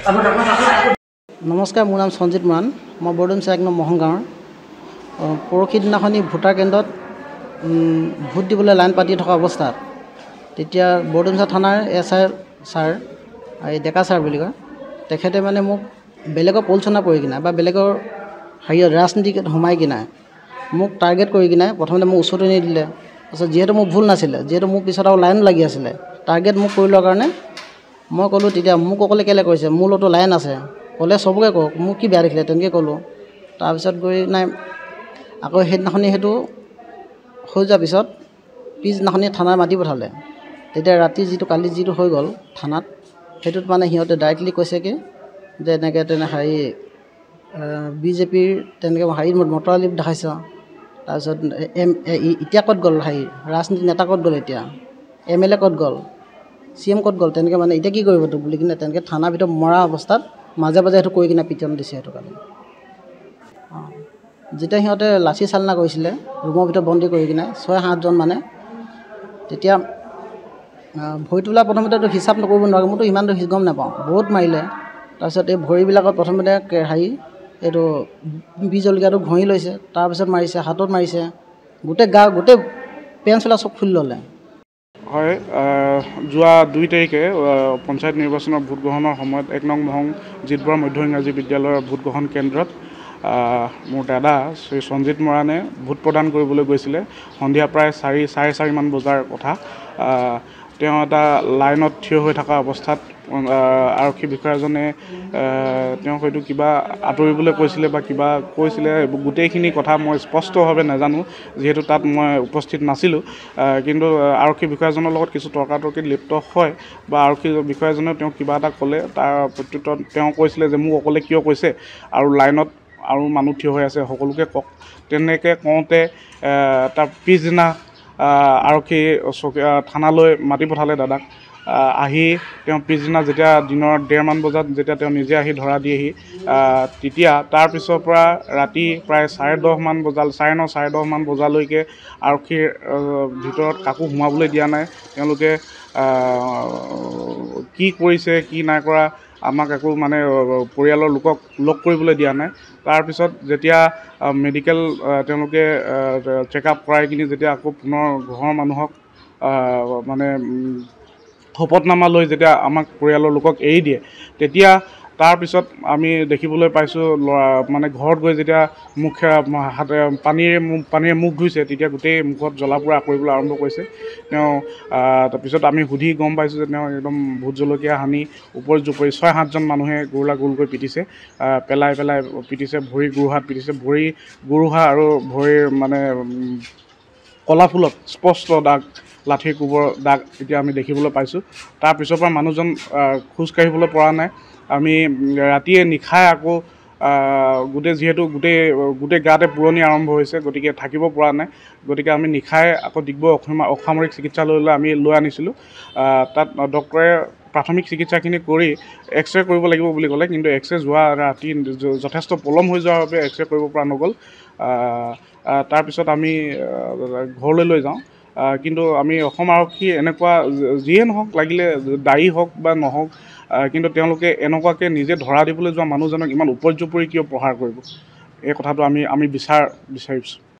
নমস্কাৰ, মোৰ নাম সঞ্জিত মৰাণ। মই বৰডুমচা 1 নং মহং গাঁৱৰ। পৰহি দিনাখনি ভোটাৰ কেন্দ্ৰত ভোট দিবলৈ লাইন পাতি থকা অৱস্থাত তেতিয়া বৰডুমচা থানাৰ SI ছাৰ, এই ডেকা ছাৰ বুলি কয়, তেখেতে মানে মোক বেলেগৰ পলচনা পৰি কিনে বা বেলেগৰ ৰাজনীতিত সোমাই কিনে মোক টাৰ্গেট কৰি কিনে প্ৰথমতে মোক ওচৰতে নিদিলে। তাৰপিছত যিহেতু মোৰ ভুল নাছিলে, যিহেতু মোৰ পিছত আৰু লাইন লাগি আছিলে, টাৰ্গেট মোক কৰি লোৱাৰ কাৰণে মই ক'লোঁ, তেতিয়া মোক অকলে কেলৈ কৰিছে, মোৰ লগতো লাইন আছে, ক'লে চবকে কওক, মোক কি বেয়া দেখিলে, তেনেকৈ ক'লোঁ। তাৰপিছত গৈ নাই আকৌ সেইদিনাখনি সেইটো হৈ যোৱাৰ পিছত পিছদিনাখনি থানাত মাতি পঠালে। তেতিয়া ৰাতি কালি যিটো হৈ গ'ল থানাত, সেইটোত মানে সিহঁতে ডাইৰেক্টলি কৈছে কি যে এনেকৈ BJPৰ তেনেকৈ মটৰ লিপ দেখাইছ। তাৰপিছত এতিয়া ক'ত গ'ল ৰাজনীতি নেতা ক'ত গ'ল, এতিয়া MLA ক'ত গ'ল, CM ক'ত গ'ল, তেনেকৈ মানে এতিয়া কি কৰিব তোক বুলি কিনে তেনেকৈ থানাৰ ভিতৰত মৰা অৱস্থাত মাজে মাজে সেইটো কৰি কিনে পিটন দিছে। সেইটো কাৰণে যেতিয়া সিহঁতে লাঠি চালনা কৰিছিলে ৰুমৰ ভিতৰত বন্দী কৰি কিনে 6-7জন মানে, তেতিয়া ভৰি তোলা প্ৰথমতেতো হিচাপ নকৰিব নোৱাৰে, মইতো ইমানটো গম নাপাওঁ, বহুত মাৰিলে। তাৰপিছত এই ভৰিবিলাকত প্ৰথমতে এইটো বি জলকীয়াটো ঘঁহি লৈছে, তাৰপিছত মাৰিছে, হাতত মাৰিছে, গোটেই পেণ্ট চোলা চব খুলি ল'লে। হয়, যোৱা 2 তাৰিখে পঞ্চায়ত নিৰ্বাচনৰ ভোট গ্ৰহণৰ সময়ত 1 নং মহং জিতবৰা মধ্য ইংৰাজী বিদ্যালয়ৰ ভোট গ্ৰহণ কেন্দ্ৰত মোৰ দাদা শ্ৰী সঞ্জিত মৰাণে ভোট প্ৰদান কৰিবলৈ গৈছিলে। সন্ধিয়া প্ৰায় 4:30 মান বজাৰ কথা। তেওঁ এটা লাইনত থিয় হৈ থকা অৱস্থাত আৰক্ষী বিষয়াজনে তেওঁক হয়তো কিবা আঁতৰিবলৈ কৈছিলে বা কিবা কৈছিলে, গোটেইখিনি কথা মই স্পষ্টভাৱে নাজানো, যিহেতু তাত মই উপস্থিত নাছিলোঁ। কিন্তু আৰক্ষী বিষয়াজনৰ লগত কিছু তৰ্কাতৰ্কিত লিপ্ত হয় বা আৰক্ষী বিষয়াজনে তেওঁক কিবা এটা ক'লে, তাৰ প্ৰত্যুত্তৰত তেওঁ কৈছিলে যে মোক অকলে কিয় কৈছে আৰু লাইনত আৰু মানুহ থিয় হৈ আছে, সকলোকে কওক। তেনেকৈ কওঁতে তাৰ পিছদিনা আৰক্ষী থানালৈ মাতি পঠালে দাদাক। আহি তেওঁ পিছদিনা যেতিয়া দিনৰ 1:30 মান বজাত যেতিয়া তেওঁ নিজে আহি ধৰা দিয়েহি, তেতিয়া তাৰপিছৰ পৰা ৰাতি প্ৰায় 10:30 মান বজাল 9:30 মান বজালৈকে আৰক্ষীৰ ভিতৰত কাকো সোমাবলৈ দিয়া নাই। তেওঁলোকে কি কৰিছে কি নাই কৰা আমাক একো মানে পৰিয়ালৰ লোকক লগ কৰিবলৈ দিয়া নাই। তাৰপিছত যেতিয়া মেডিকেল তেওঁলোকে চেকআপ কৰাই কিনি যেতিয়া আকৌ পুনৰ ঘৰৰ মানুহক মানে শপতনামা লৈ যেতিয়া আমাক পৰিয়ালৰ লোকক এৰি দিয়ে, তেতিয়া তাৰপিছত আমি দেখিবলৈ পাইছোঁ মানে ঘৰত গৈ যেতিয়া পানীৰে মুখ ধুইছে, তেতিয়া গোটেই মুখত জ্বলা পোৰা কৰিবলৈ আৰম্ভ কৰিছে। তেওঁ তাৰপিছত আমি সুধি গম পাইছোঁ যে তেওঁ একদম ভোট জলকীয়া সানি ওপৰি 6-7জন মানুহে গোলকৈ পিটিছে, পেলাই পিটিছে, ভৰি গোৰোহাত পিটিছে, ভৰি গোৰোহা আৰু ভৰিৰ মানে কলাফুলত স্পষ্ট দাগ, লাঠিৰ কোবৰ দাগ এতিয়া আমি দেখিবলৈ পাইছোঁ। তাৰপিছৰ পৰা মানুহজন খোজ কাঢ়িবলৈ পৰা নাই। আমি ৰাতিয়ে নিশাই আকৌ যিহেতু গোটেই গাতে পুৰণি আৰম্ভ হৈছে, গতিকে থাকিব পৰা নাই। গতিকে আমি নিশাই আকৌ ডিগবৈ অসামৰিক চিকিৎসালয়লৈ আমি লৈ আনিছিলোঁ। তাত ডক্টৰে প্ৰাথমিক চিকিৎসাখিনি কৰি এক্সৰে কৰিব লাগিব বুলি ক'লে, কিন্তু এক্সৰে যোৱা ৰাতি যথেষ্ট পলম হৈ যোৱাৰ বাবে এক্সৰে কৰিব পৰা নগ'ল। তাৰপিছত আমি ঘৰলৈ লৈ যাওঁ। কিন্তু আমি অসম আৰক্ষী এনেকুৱা যিয়ে নহওক, লাগিলে দায়ী হওক বা নহওক, কিন্তু তেওঁলোকে এনেকুৱাকৈ নিজে ধৰা দিবলৈ যোৱা মানুহজনক ইমান উপৰ্যুপৰি কিয় প্ৰহাৰ কৰিব, এই কথাটো আমি বিচাৰিছোঁ।